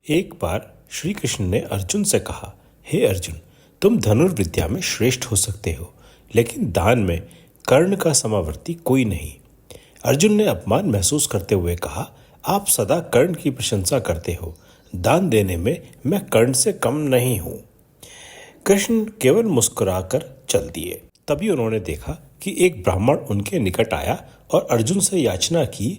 एक बार श्री कृष्ण ने अर्जुन से कहा, हे अर्जुन, तुम धनुर्विद्या में श्रेष्ठ हो सकते हो, लेकिन दान में कर्ण का समावर्ती कोई नहीं। अर्जुन ने अपमान महसूस करते हुए कहा, आप सदा कर्ण की प्रशंसा करते हो, दान देने में मैं कर्ण से कम नहीं हूं। कृष्ण केवल मुस्कुराकर चल दिए। तभी उन्होंने देखा कि एक ब्राह्मण उनके निकट आया और अर्जुन से याचना की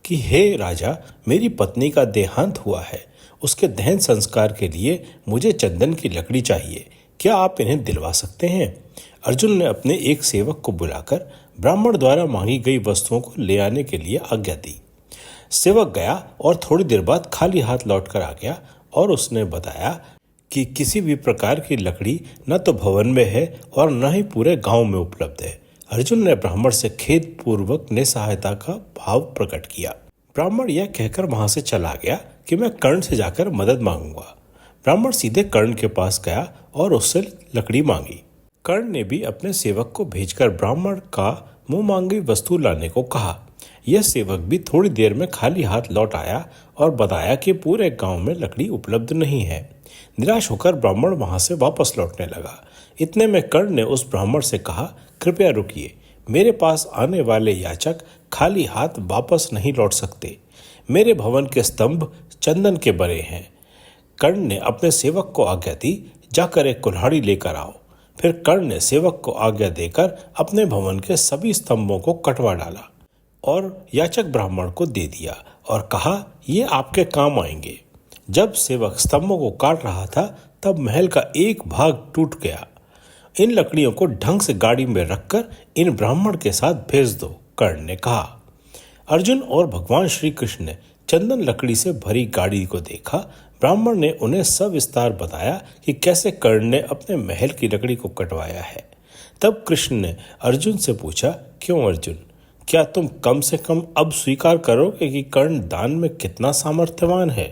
कि हे राजा, मेरी पत्नी का देहांत हुआ है, उसके दहन संस्कार के लिए मुझे चंदन की लकड़ी चाहिए, क्या आप इन्हें दिलवा सकते हैं? अर्जुन ने अपने एक सेवक को बुलाकर ब्राह्मण द्वारा मांगी गई वस्तुओं को ले आने के लिए आज्ञा दी। सेवक गया और थोड़ी देर बाद खाली हाथ लौटकर आ गया और उसने बताया कि किसी भी प्रकार की लकड़ी न तो भवन में है और न ही पूरे गांव में उपलब्ध है। अर्जुन ने ब्राह्मण से खेद पूर्वक निसहायता का भाव प्रकट किया। ब्राह्मण यह कहकर वहां से चला गया कि मैं कर्ण से जाकर मदद मांगूंगा। ब्राह्मण सीधे कर्ण के पास गया और उससे लकड़ी मांगी। कर्ण ने भी अपने सेवक को भेजकर ब्राह्मण का मुंह मांगी वस्तु लाने को कहा। यह सेवक भी थोड़ी देर में खाली हाथ लौट आया और बताया कि पूरे गांव में लकड़ी उपलब्ध नहीं है। निराश होकर ब्राह्मण वहां से वापस लौटने लगा। इतने में कर्ण ने उस ब्राह्मण से कहा, कृपया रुकिए, मेरे पास आने वाले याचक खाली हाथ वापस नहीं लौट सकते। मेरे भवन के स्तंभ चंदन के बने हैं। कर्ण ने अपने सेवक को आज्ञा दी, जाकर एक कुल्हाड़ी लेकर आओ। फिर कर्ण ने सेवक को आज्ञा देकर अपने भवन के सभी स्तंभों को कटवा डाला और याचक ब्राह्मण को दे दिया और कहा, ये आपके काम आएंगे। जब सेवक स्तंभों को काट रहा था तब महल का एक भाग टूट गया। इन लकड़ियों को ढंग से गाड़ी में रखकर इन ब्राह्मण के साथ भेज दो, कर्ण ने कहा। अर्जुन और भगवान श्री कृष्ण ने चंदन लकड़ी से भरी गाड़ी को देखा। ब्राह्मण ने उन्हें सविस्तार बताया कि कैसे कर्ण ने अपने महल की लकड़ी को कटवाया है। तब कृष्ण ने अर्जुन से पूछा, क्यों अर्जुन, क्या तुम कम से कम अब स्वीकार करोगे कि कर्ण दान में कितना सामर्थ्यवान है?